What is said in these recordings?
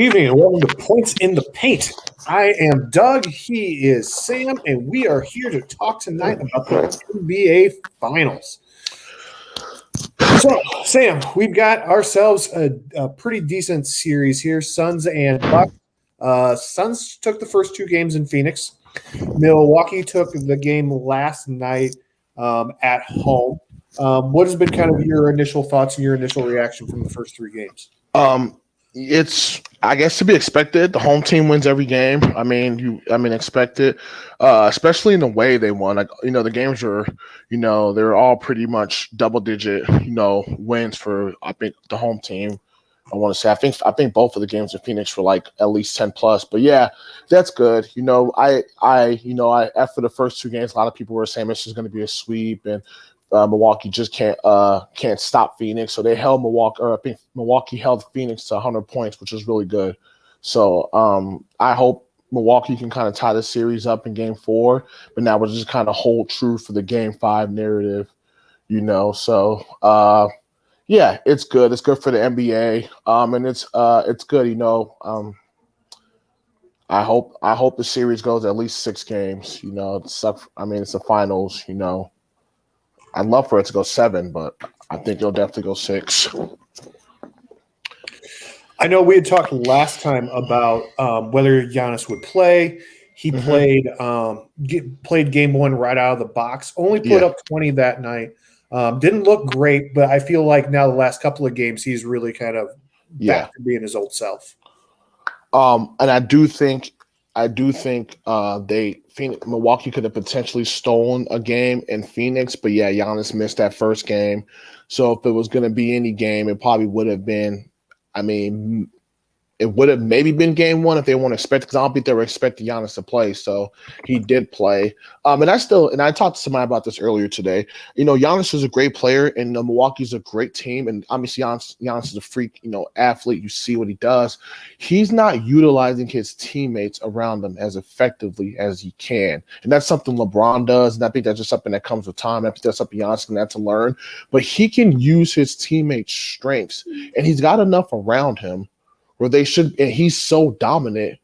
evening and welcome to Points in the Paint. I am Doug, he is Sam, and we are here to talk tonight about the NBA Finals. So, Sam, we've got ourselves a pretty decent series here, Suns and Bucks. Suns took the first two games in Phoenix. Milwaukee took the game last night at home. What has been kind of your initial thoughts and your initial reaction from the first three games? It's, I guess, to be expected. The home team wins every game. Expect it, especially in the way they won. Like, the games are, they're all pretty much double-digit, wins for, I think, the home team. I want to say, I think both of the games in Phoenix were like at least 10 plus. But yeah, that's good. After the first two games, a lot of people were saying this is going to be a sweep and Milwaukee just can't stop Phoenix. So they held Milwaukee, or I think Milwaukee held Phoenix to 100 points, which is really good. So I hope Milwaukee can kind of tie the series up in game 4, but now we'll just kind of hold true for the game 5 narrative, So yeah, it's good. It's good for the NBA. And it's good, I hope the series goes at least 6 games. It's the finals, I'd love for it to go 7, but I think it'll definitely go 6. I know we had talked last time about whether Giannis would play. He played game 1 right out of the box. Only put up 20 that night. Didn't look great, but I feel like now the last couple of games he's really kind of back to being his old self. And I do think Milwaukee could have potentially stolen a game in Phoenix, but yeah, Giannis missed that first game. So if it was going to be any game, it probably would have been, it would have maybe been game 1 if they weren't expecting, because I don't think they were expecting Giannis to play. So he did play. And I talked to somebody about this earlier today. Giannis is a great player, and Milwaukee's a great team. And obviously Giannis is a freak, athlete. You see what he does. He's not utilizing his teammates around him as effectively as he can. And that's something LeBron does. And I think that's just something that comes with time. I think that's something Giannis can have to learn. But he can use his teammates' strengths, and he's got enough around him where they should, and he's so dominant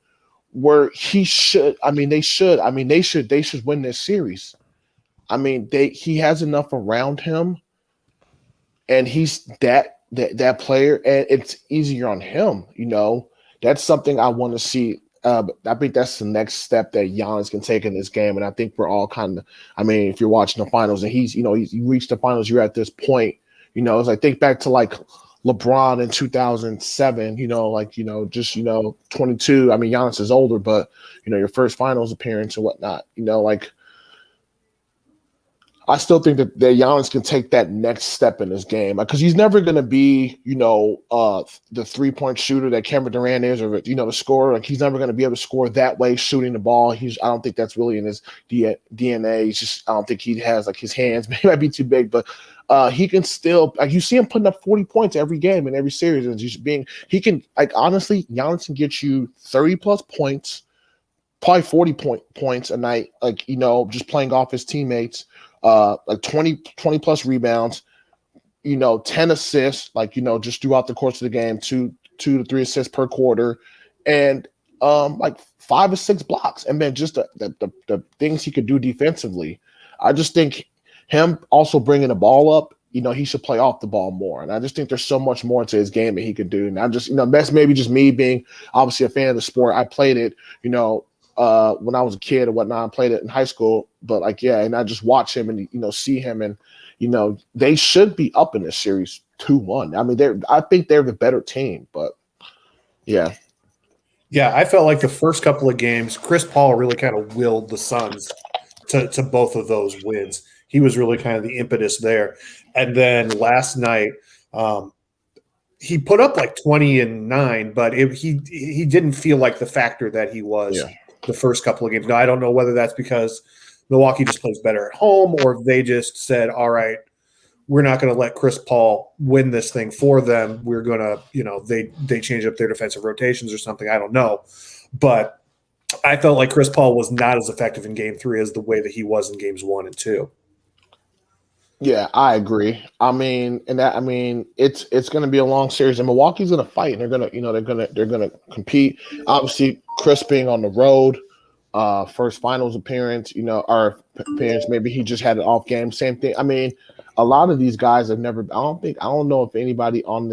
where they should win this series. He has enough around him, and he's that player, and it's easier on him. That's something I want to see. I think that's the next step that Giannis can take in this game, and I think we're all kind of. If you're watching the finals, and he's reached the finals, you're at this point. As I think back to like LeBron in 2007, 22. Giannis is older, but your first finals appearance and whatnot. I still think that Giannis can take that next step in his game, because he's never going to be, the 3-point shooter that Kevin Durant is, or the scorer. Like, he's never going to be able to score that way, shooting the ball. I don't think that's really in his DNA. He's just, I don't think he has his hands might be too big, but he can still, you see him putting up 40 points every game in every series, and honestly, Giannis can get you 30 plus points, probably 40 points a night, just playing off his teammates. 20 plus rebounds, 10 assists, just throughout the course of the game, 2 to 3 assists per quarter, and 5 or 6 blocks, and then just the things he could do defensively. I just think him also bringing the ball up, he should play off the ball more, and I just think there's so much more to his game that he could do. And I just, that's maybe just me being obviously a fan of the sport. I played it, when I was a kid and whatnot. I played it in high school, but and I just watch him and see him, and they should be up in this series 2-1. I think they're the better team, but yeah, I felt like the first couple of games, Chris Paul really kind of willed the Suns to both of those wins. He was really kind of the impetus there, and then last night, he put up like 20 and 9, but he didn't feel like the factor that he was. Yeah. The first couple of games. Now, I don't know whether that's because Milwaukee just plays better at home, or if they just said, all right, we're not going to let Chris Paul win this thing for them. We're going to, they change up their defensive rotations or something. I don't know. But I felt like Chris Paul was not as effective in game 3 as the way that he was in games 1 and 2. Yeah, I agree. It's going to be a long series, and Milwaukee's going to fight, and they're going to compete. Obviously, Chris being on the road, first finals appearance, or appearance. Maybe he just had an off game. Same thing. I mean, a lot of these guys have never. I don't know if anybody on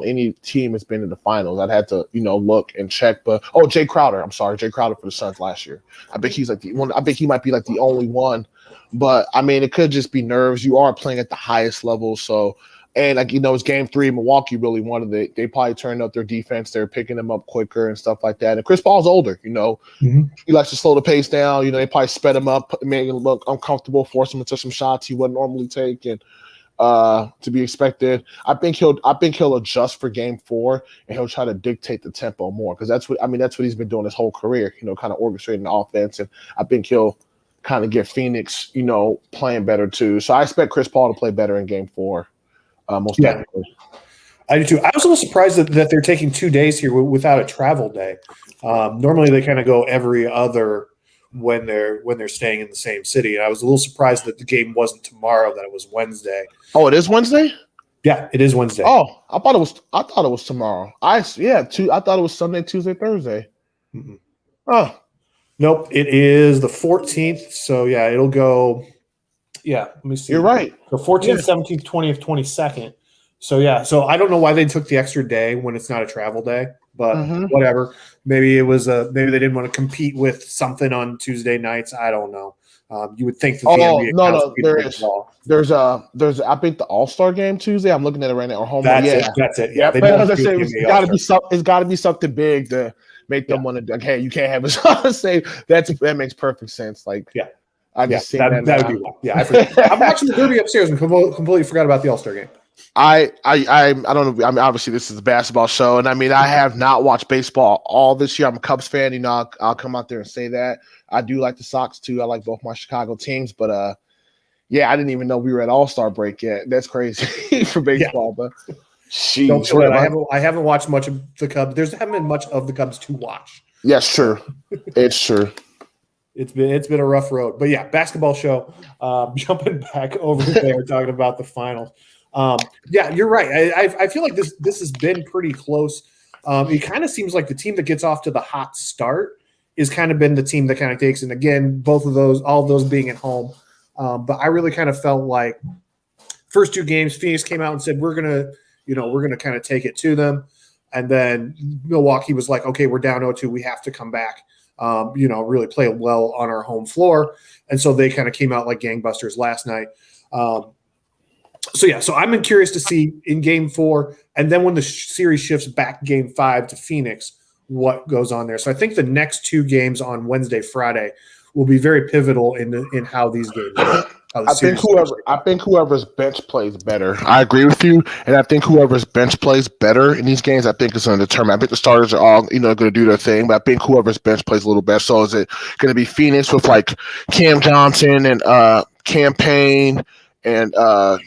any team has been in the finals. I'd have to look and check. But Jay Crowder. I'm sorry, Jay Crowder for the Suns last year. I think he's like the one. I think he might be like the only one. But I mean, it could just be nerves. You are playing at the highest level, so. And it's game 3. Milwaukee really wanted it. They probably turned up their defense. They're picking them up quicker and stuff like that. And Chris Paul's older, Mm-hmm. He likes to slow the pace down. They probably sped him up, made him look uncomfortable, force him into some shots he wouldn't normally take, and to be expected. I think he'll adjust for game 4, and he'll try to dictate the tempo more, because that's what he's been doing his whole career. Kind of orchestrating the offense, and I think he'll kind of get Phoenix, playing better too. So I expect Chris Paul to play better in game 4. Most definitely. I do too. I was a little surprised that they're taking 2 days here without a travel day. Normally they kind of go every other when they're staying in the same city. And I was a little surprised that the game wasn't tomorrow, that it was Wednesday. Oh, it is Wednesday? Yeah, it is Wednesday. Oh, I thought it was tomorrow. I thought it was Sunday, Tuesday, Thursday. Mm-mm. Oh. Nope, it is the 14th. So yeah, it'll go. Yeah, let me see. You're right. The 14th, 17th, 20th, 22nd. So yeah, so I don't know why they took the extra day when it's not a travel day, but whatever. Maybe it was maybe they didn't want to compete with something on Tuesday nights. I don't know. You would think that the NBA there's I think the All-Star game Tuesday. I'm looking at it right now. Or home. That's it. Yeah, it's got to be something big to make them want to. Like, hey, you can't have us say that makes perfect sense. Like, yeah. I just that would be wild. Yeah, I forget. I'm watching the Derby upstairs and completely forgot about the All-Star game. I don't know. I mean, obviously this is a basketball show, and I mean, I have not watched baseball all this year. I'm a Cubs fan. I'll come out there and say that. I do like the Sox too. I like both my Chicago teams, but yeah, I didn't even know we were at All-Star break yet. That's crazy for baseball, but I haven't watched much of the Cubs. There haven't been much of the Cubs to watch. Yes, true. It's true. It's been a rough road, but yeah, basketball show. Jumping back over there, talking about the finals. Yeah, you're right. I feel like this has been pretty close. It kind of seems like the team that gets off to the hot start is kind of been the team that kind of takes. And again, all of those being at home. But I really kind of felt like first 2 games, Phoenix came out and said we're gonna kind of take it to them, and then Milwaukee was like, okay, we're down 0-2, we have to come back. Really play well on our home floor. And so they kind of came out like gangbusters last night. So I'm curious to see in game 4, and then when the series shifts back game 5 to Phoenix, what goes on there. So I think the next 2 games on Wednesday, Friday will be very pivotal in how these games go. I think whoever's bench plays better. I agree with you, and I think whoever's bench plays better in these games, I think is going to determine. I think the starters are all going to do their thing, but I think whoever's bench plays a little better. So is it going to be Phoenix with like Cam Johnson and Campaign and I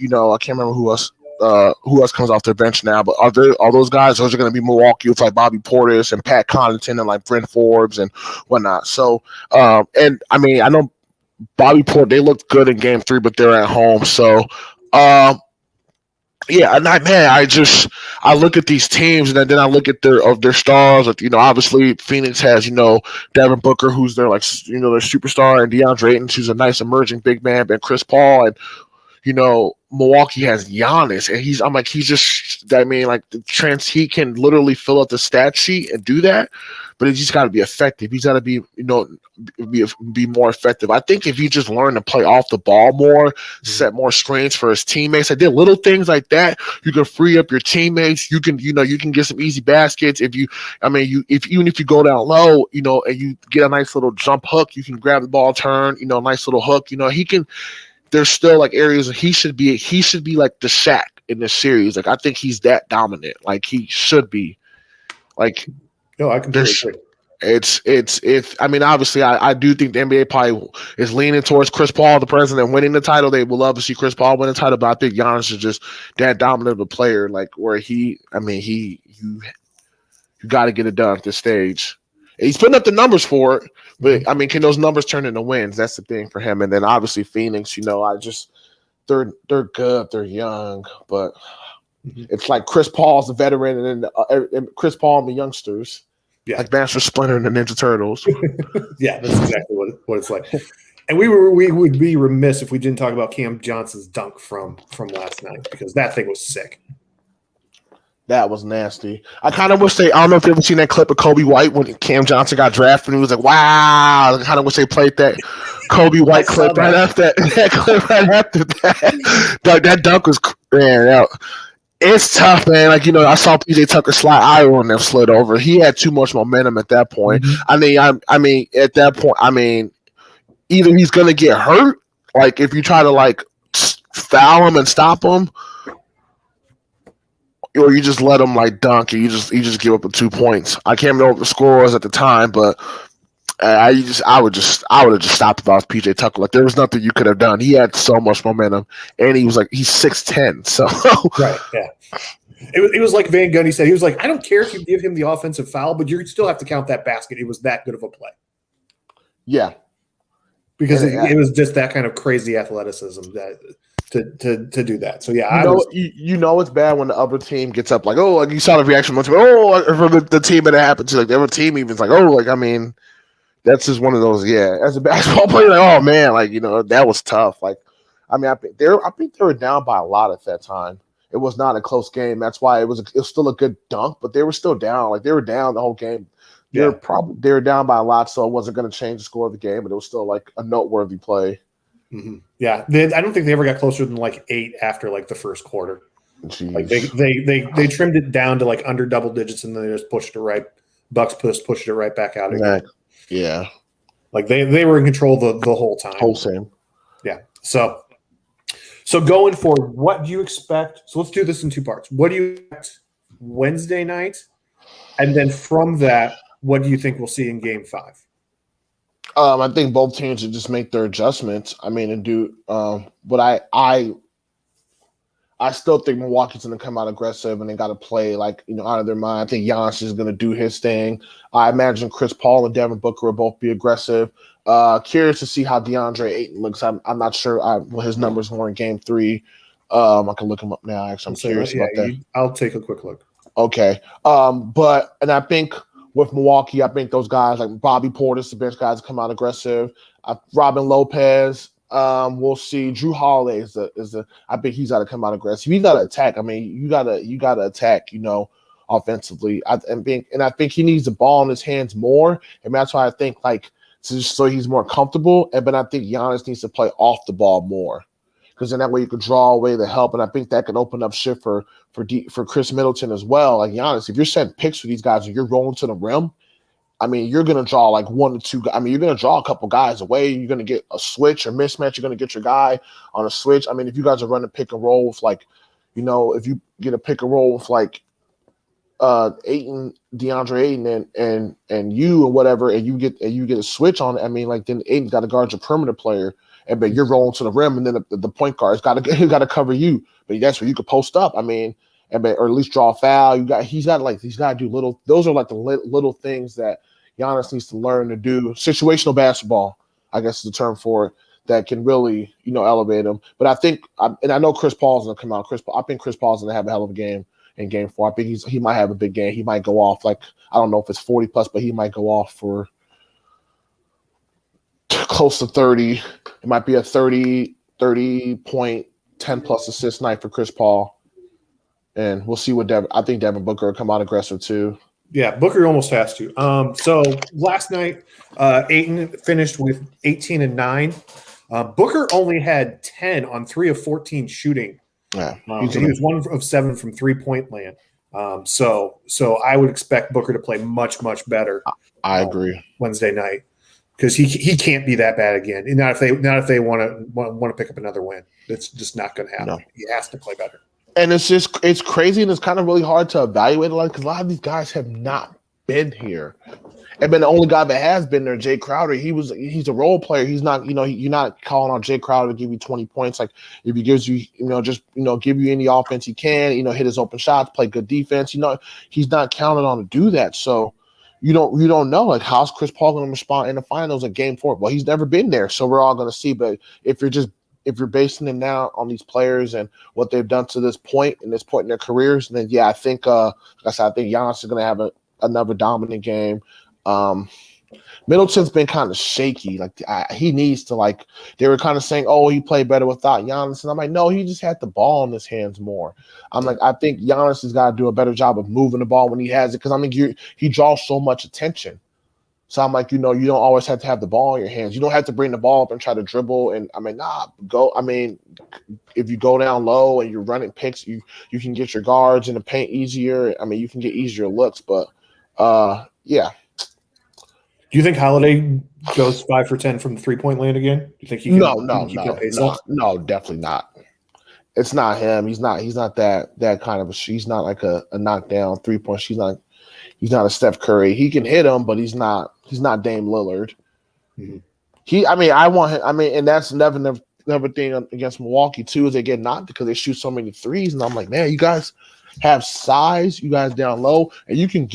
can't remember who else comes off their bench now, but are those guys? Those are going to be Milwaukee with like Bobby Portis and Pat Connaughton and like Brent Forbes and whatnot. So and I mean I know Bobby Portis, they looked good in game 3, but they're at home. So yeah, and I look at these teams and then I look at their stars. Like, obviously Phoenix has Devin Booker, who's their their superstar, and DeAndre Ayton, who's a nice emerging big man, and Chris Paul, and Milwaukee has Giannis, and he can literally fill out the stat sheet and do that, but he's just got to be effective. He's got to be more effective. I think if you just learn to play off the ball more, set more screens for his teammates, I did little things like that. You can free up your teammates. You can get some easy baskets. Even if you go down low, and you get a nice little jump hook, you can grab the ball, turn, a nice little hook. He can. There's still like areas he should be like the Shaq in this series. Like I think he's that dominant. Like he should be. Like no, I completely agree. Obviously I do think the NBA probably is leaning towards Chris Paul, the president, winning the title. They will love to see Chris Paul win the title, but I think Giannis is just that dominant of a player, like where you got to get it done at this stage. He's putting up the numbers for it, but can those numbers turn into wins? That's the thing for him. And then obviously Phoenix, they're good. They're young, but it's like Chris Paul's the veteran, and Chris Paul and the youngsters. Yeah. Like Master Splinter and the Ninja Turtles. Yeah, that's exactly what it's like. And we would be remiss if we didn't talk about Cam Johnson's dunk from last night, because that thing was sick. That was nasty. I kind of wish I don't know if you've ever seen that clip of Kobe White when Cam Johnson got drafted and he was like, wow. I kind of wish they played that Kobe White clip right after that clip right after that. That dunk was, man, it's tough, man. Like, I saw PJ Tucker slide Iowa and then slid over. He had too much momentum at that point. Mm-hmm. I mean, at that point, either he's going to get hurt, like if you try to like foul him and stop him, or you just let him like dunk and you just give up the 2 points. I can't remember what the score was at the time, but I would have just stopped if I was PJ Tucker. Like, there was nothing you could have done. He had so much momentum, and he's 6'10", so right, yeah. It was like Van Gundy said. He was like, I don't care if you give him the offensive foul, but you still have to count that basket. It was that good of a play. Yeah, because it was just that kind of crazy athleticism that to do that. So yeah, it's bad when the other team gets up, like, oh, like you saw the reaction from the team that it happened to, like the other team even's like, oh, like, I mean, that's just one of those. Yeah, as a basketball player, like, oh man, like, that was tough. Like, I mean, I think they were down by a lot at that time. It was not a close game. That's why it was still a good dunk, but they were still down. Like, they were down the whole game. They were down by a lot, so it wasn't going to change the score of the game, but it was still like a noteworthy play. Mm-hmm. Yeah, I don't think they ever got closer than like 8 after like the first quarter. Jeez. Like they trimmed it down to like under double digits, and then they just pushed it right. Bucks pushed it right back out again. Yeah, like they were in control the whole time. Whole same. Yeah. So going forward, what do you expect? So let's do this in 2 parts. What do you expect Wednesday night, and then from that, what do you think we'll see in Game 5? I think both teams should just make their adjustments. I mean, and do but I still think Milwaukee's going to come out aggressive, and they got to play like, out of their mind. I think Giannis is going to do his thing. I imagine Chris Paul and Devin Booker will both be aggressive. Curious to see how DeAndre Ayton looks. I'm not sure what his numbers were in Game 3. I can look him up now. Actually, I'm curious about that. I'll take a quick look. Okay, and I think with Milwaukee, I think those guys like Bobby Portis, the bench guys, come out aggressive. Robin Lopez, we'll see. Drew Holiday is I think he's got to come out aggressive. He's got to attack. I mean, you gotta attack. Offensively. I think he needs the ball in his hands more, and that's why I think like so he's more comfortable. But I think Giannis needs to play off the ball more, because then that way you could draw away the help, and I think that can open up shit for Chris Middleton as well. Like, Giannis, if you're setting picks for these guys and you're rolling to the rim, I mean, you're going to draw like 1 or 2. I mean, you're going to draw a couple guys away. You're going to get a switch or mismatch. You're going to get your guy on a switch. I mean, if you guys are running pick and roll with like, if you get a pick and roll with like Ayton, DeAndre Ayton, and you or whatever, and you get a switch on it. I mean, like, then Ayton's got to guard your perimeter player. But you're rolling to the rim, and then the point guard's got to cover you. But that's where you could post up. I mean, or at least draw a foul. He's got to do little. Those are like the little things that Giannis needs to learn to do. Situational basketball, I guess, is the term for it, that can really elevate him. But I think, and I know Chris Paul's gonna come out. I think Chris Paul's gonna have a hell of a game in Game 4. I think he might have a big game. He might go off like, I don't know if it's 40 plus, but he might go off for close to 30. It might be a 30 point, 10 plus assist night for Chris Paul. And we'll see what I think Devin Booker will come out aggressive too. Yeah, Booker almost has to. So last night, Ayton finished with 18 and 9. Booker only had 10 on 3 of 14 shooting. Yeah, he was 1 of 7 from 3-point land. So I would expect Booker to play much, much better. I agree. Wednesday night, because he can't be that bad again. And not if they want to pick up another win. It's just not going to happen. No. He has to play better. And it's crazy, and it's kind of really hard to evaluate a lot, because a lot of these guys have not been here. And then the only guy that has been there, Jay Crowder, he's a role player. He's not, you're not calling on Jay Crowder to give you 20 points. Like, if he gives you, give you any offense he can, hit his open shots, play good defense. He's not counted on to do that. So you don't know, like, how's Chris Paul going to respond in the finals at Game 4? Well, he's never been there, so we're all going to see. But if you're just if you're basing it now on these players and what they've done to this point in their careers, then yeah, I think like I said, I think Giannis is going to have another dominant game. Middleton's been kind of shaky. Like he needs to like. They were kind of saying, "Oh, he played better without Giannis," and I'm like, "No, he just had the ball in his hands more." I'm like, I think Giannis has got to do a better job of moving the ball when he has it because I mean, he draws so much attention. So I'm like, you don't always have to have the ball in your hands. You don't have to bring the ball up and try to dribble. And I mean, go. I mean, if you go down low and you're running picks, you can get your guards in the paint easier. I mean, you can get easier looks. But yeah. Do you think Holiday goes 5 for 10 from the 3-point land again? Do you think he can keep that pace up? No, definitely not. It's not him. He's not that kind of he's not like a knockdown 3-point. He's not a Steph Curry. He can hit him, but he's not Dame Lillard. Mm-hmm. I want him. I mean, and that's never thing against Milwaukee too, is they get knocked because they shoot so many threes. And I'm like, man, you guys have size, you guys down low, and you can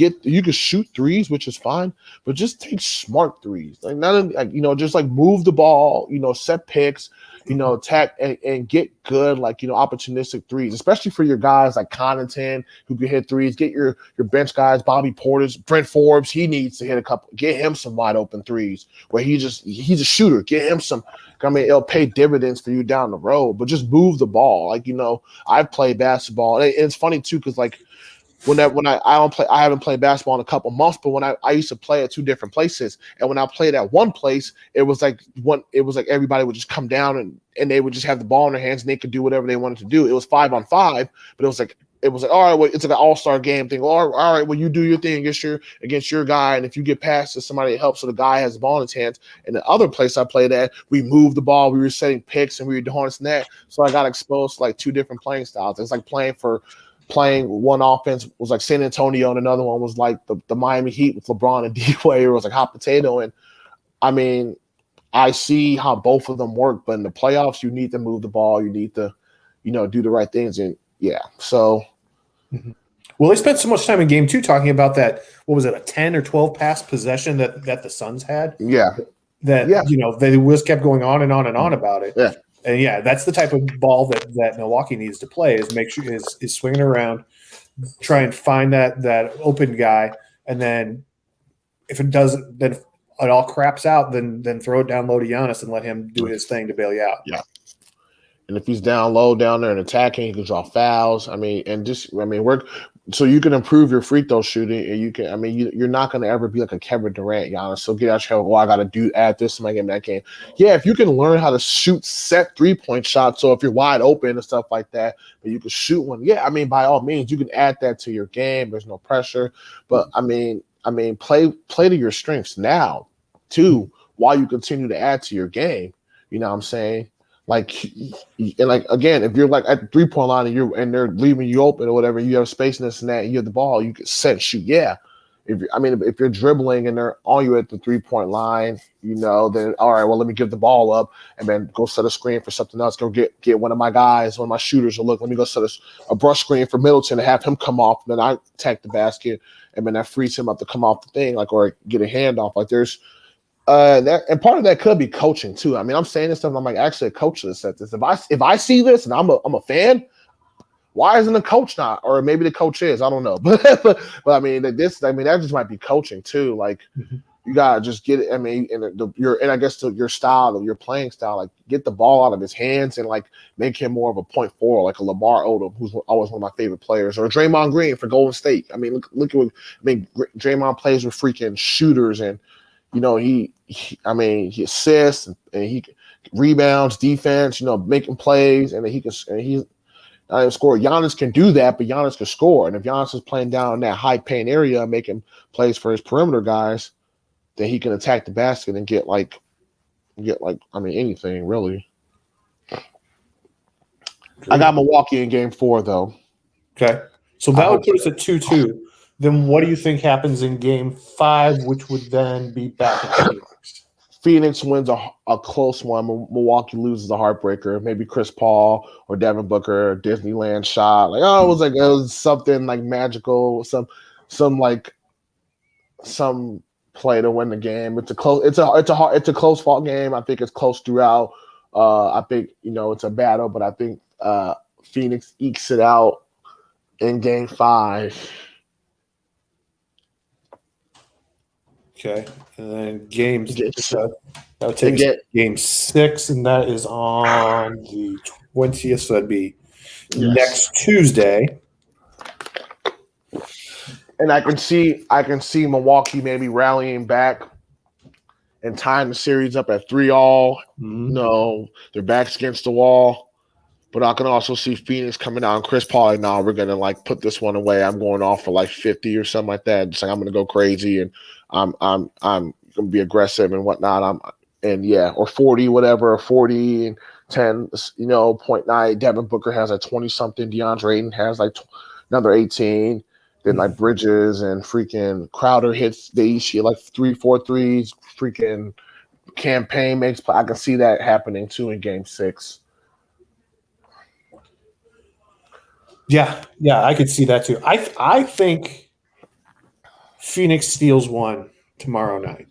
shoot threes, which is fine, but just take smart threes. Like just like move the ball, set picks, attack and get good, opportunistic threes, especially for your guys like Connaughton who can hit threes. Get your bench guys, Bobby Portis, Brent Forbes. He needs to hit a couple. Get him some wide open threes where he's a shooter. Get him some. I mean, it'll pay dividends for you down the road. But just move the ball. I've played basketball, and it's funny too because when I haven't played basketball in a couple months, but when I used to play at 2 different places, and when I played at one place, it was like everybody would just come down and they would just have the ball in their hands and they could do whatever they wanted to do. It was 5-on-5, but it was like all right, well, it's like an all-star game thing. All right, well, you do your thing against your guy, and if you get past to somebody that helps, so the guy has the ball in his hands. And the other place I played at, we moved the ball, we were setting picks, and we were doing this and that. So I got exposed to like 2 different playing styles. It's like playing one offense was like San Antonio, and another one was like the Miami Heat with LeBron and D-Wade. It was like hot potato. And I mean, I see how both of them work, but in the playoffs, you need to move the ball. You need to, do the right things. And yeah, so. Mm-hmm. Well, they spent so much time in game 2 talking about that. What was it, a 10 or 12 pass possession that the Suns had? Yeah. They just kept going on and on and on about it. Yeah. And yeah, that's the type of ball that Milwaukee needs to play, is make sure is swinging around, try and find that open guy, and then if it doesn't, then it all craps out, then throw it down low to Giannis and let him do his thing to bail you out. Yeah. And if he's down low down there and attacking, he can draw fouls. I mean, work so you can improve your free throw shooting, and you can. I mean, you're not going to ever be like a Kevin Durant, Giannis. So get out your head. I got to add this to my game, that game. Yeah, if you can learn how to shoot set 3-point shots, so if you're wide open and stuff like that, but you can shoot one. Yeah, I mean, by all means, you can add that to your game. There's no pressure, but I mean, play to your strengths now, too, while you continue to add to your game. You know what I'm saying? Again, if you're like at the 3-point line and they're leaving you open or whatever, you have space and this and that, and you have the ball, you can set and shoot. Yeah. If you're dribbling and they're on you at the 3-point line, then all right, well, let me give the ball up and then go set a screen for something else. Go get one of my guys, one of my shooters, or look, let me go set a brush screen for Middleton and have him come off. And then I attack the basket, and then that frees him up to come off the thing, or get a handoff. There's. And part of that could be coaching too. I mean, I'm saying this stuff, and I'm like, actually, a coach should have said this. If I see this and I'm a fan, why isn't the coach not? Or maybe the coach is. I don't know. But I mean, that just might be coaching too. You gotta just get it. I mean, I guess your style, your playing style, get the ball out of his hands and make him more of a point forward, like a Lamar Odom, who's always one of my favorite players, or Draymond Green for Golden State. I mean, look at Draymond plays with freaking shooters, and he assists and he rebounds, defense, making plays, and he's score. Giannis can do that, but Giannis can score. And if Giannis is playing down in that high paint area, making plays for his perimeter guys, then he can attack the basket and get anything really. I got Milwaukee in game 4 though. Okay. So that would put us at 2-2. Then what do you think happens in game 5, which would then be back in Phoenix? Phoenix wins a close one. Milwaukee loses a heartbreaker. Maybe Chris Paul or Devin Booker, Disneyland shot. It was something magical. Some play to win the game. It's a close fought game. I think it's close throughout. I think it's a battle, but I think Phoenix ekes it out in Game 5. Okay, and then games Gets that would take and us to get game 6, and that is on the 20th. So that'd be yes. next Tuesday. And I can see Milwaukee maybe rallying back and tying the series up at 3-all. Mhm. No, their backs against the wall. But I can also see Phoenix coming out and Chris Paul like, no, we're gonna like put this one away. I'm going off for like 50 or something like that. Just like I'm gonna go crazy and I'm gonna be aggressive and whatnot. Or 40, whatever, or 40 and 10, point nine. Devin Booker has like 20 something. DeAndre Ayton has like another 18. Then like Bridges and freaking Crowder hits, they each get like 3-4 threes. Freaking campaign makes play. I can see that happening too in game 6. Yeah, I could see that too. I think Phoenix steals one tomorrow night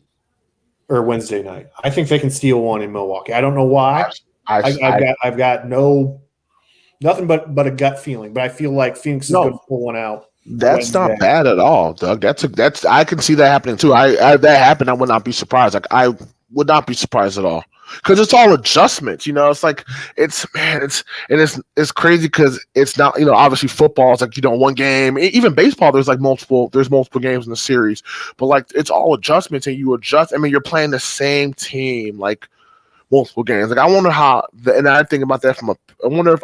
or Wednesday night. I think they can steal one in Milwaukee. I don't know why. I, I've got nothing but a gut feeling, but I feel like Phoenix is going to no, pull one out that's Wednesday. not bad at all, Doug. That's I can see that happening too. That happened, I would not be surprised. Like I would not be surprised at all because it's all adjustments. It's like it's crazy because it's not obviously football is like one game. Even baseball, there's multiple games in the series, but like it's all adjustments and you adjust. I mean, you're playing the same team like multiple games. Like I wonder how, and I think about that I wonder if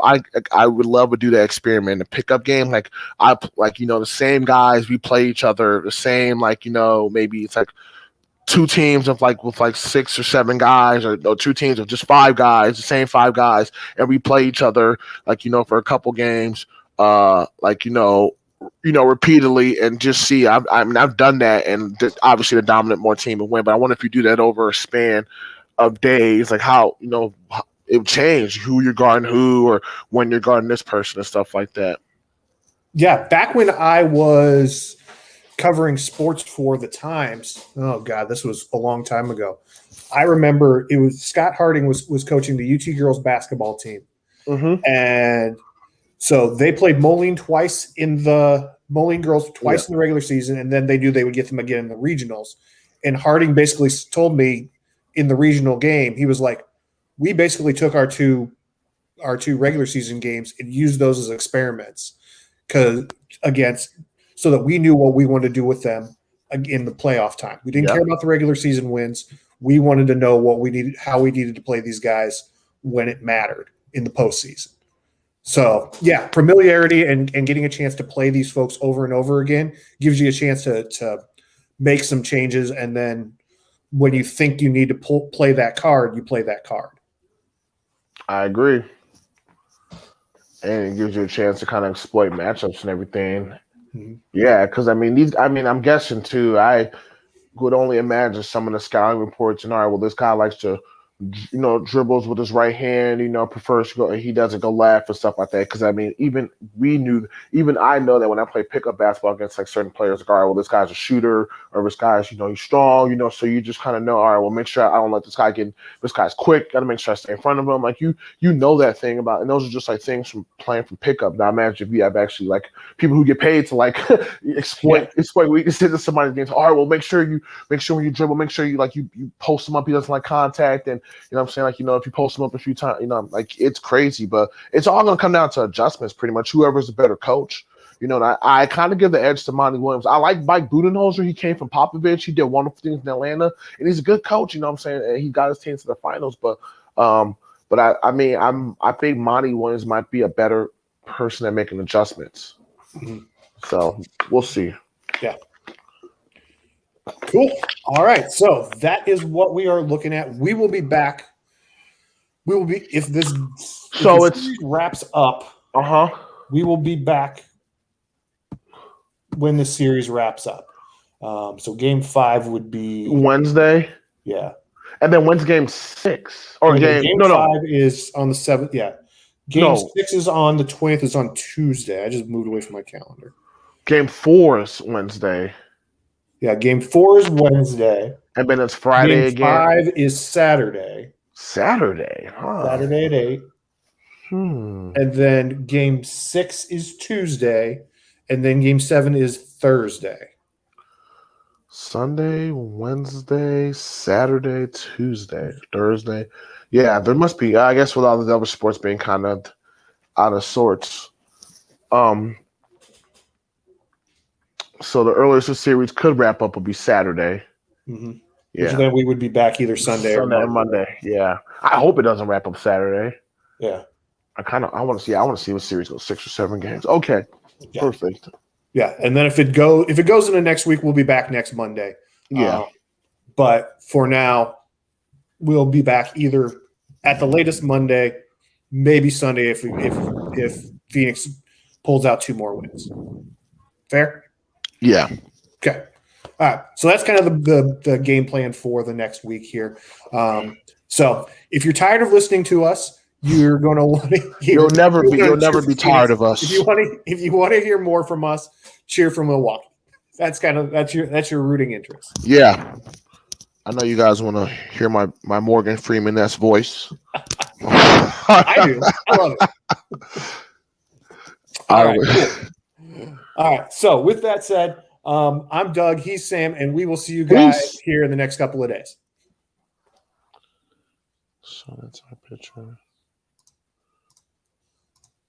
I would love to do that experiment, a pickup game. Like the same guys we play each other, the same maybe it's like two teams of with 6 or 7 guys, or no, 2 teams of just 5 guys, the same 5 guys, and we play each other for a couple games, repeatedly and just see. I've done that, and obviously the dominant more team will win. But I wonder if you do that over a span of days, like how it would change who you're guarding who, or when you're guarding this person and stuff like that. Yeah, back when I was covering sports for the Times, oh god, this was a long time ago. I remember it was Scott Harding was coaching the UT girls basketball team, and so they played Moline twice in the Moline girls twice in the regular season, and then they would get them again in the regionals. And Harding basically told me in the regional game, he was like, we basically took our two regular season games and used those as experiments so that we knew what we wanted to do with them in the playoff time. We didn't care about the regular season wins. We wanted to know how we needed to play these guys when it mattered in the postseason. So yeah, familiarity and getting a chance to play these folks over and over again gives you a chance to make some changes, and then when you think you need to play that card, you play that card. I agree. And it gives you a chance to kind of exploit matchups and everything. Mm-hmm. Yeah, because I'm guessing too. I would only imagine some of the scouting reports and all right, well, this guy likes to dribbles with his right hand, prefers to go, he doesn't go left and stuff like that. Because even I know that when I play pickup basketball against certain players, like, all right, well, this guy's a shooter, or this guy's, he's strong, so you just kind of know, all right, well, make sure I don't let this guy's quick, got to make sure I stay in front of him. Like that thing about, and those are just things from playing from pickup. Now imagine if you have actually people who get paid to exploit weaknesses in somebody's games. All right, well, make sure when you dribble, make sure you post him up, he doesn't like contact, and you know what I'm saying? If you post them up a few times, it's crazy, but it's all going to come down to adjustments pretty much. Whoever's a better coach, and I kind of give the edge to Monty Williams. I like Mike Budenholzer. He came from Popovich. He did wonderful things in Atlanta, and he's a good coach, you know what I'm saying? And he got his team to the finals, but I think Monty Williams might be a better person at making adjustments. Mm-hmm. So we'll see. Yeah. Cool. All right. So that is what we are looking at. We will be back. If this series wraps up. We will be back when the series wraps up. So game 5 would be Wednesday. Yeah. And then when's game 6? Or game 5 is on the 7th. Yeah. Game 6 is on the 20th. Is on Tuesday. I just moved away from my calendar. Game 4 is Wednesday. Yeah, game 4 is Wednesday. And then it's Friday game again. Game 5 is Saturday. Saturday, huh? Saturday at 8. And then game 6 is Tuesday. And then game 7 is Thursday. Sunday, Wednesday, Saturday, Tuesday, Thursday. Yeah, there must be. I guess with all the other sports being kind of out of sorts. So the earliest the series could wrap up would be Saturday. Mm-hmm. Yeah. Which then we would be back either Sunday or Monday. Yeah. I hope it doesn't wrap up Saturday. Yeah. I want to see what series goes 6 or 7 games. Okay. Yeah. Perfect. Yeah. And then if it goes into next week, we'll be back next Monday. Yeah. But for now, we'll be back either at the latest Monday, maybe Sunday if Phoenix pulls out 2 more wins. Fair? Yeah. Okay. All right. So that's kind of the game plan for the next week here. So if you're tired of listening to us, you're going to want to hear. You'll never be tired of us. If you want to hear more from us, cheer for Milwaukee. That's your rooting interest. Yeah. I know you guys want to hear my Morgan Freeman-esque voice. I do. I love it. All right. Cool. All right. So with that said, I'm Doug. He's Sam, and we will see you guys here in the next couple of days. So that's our picture.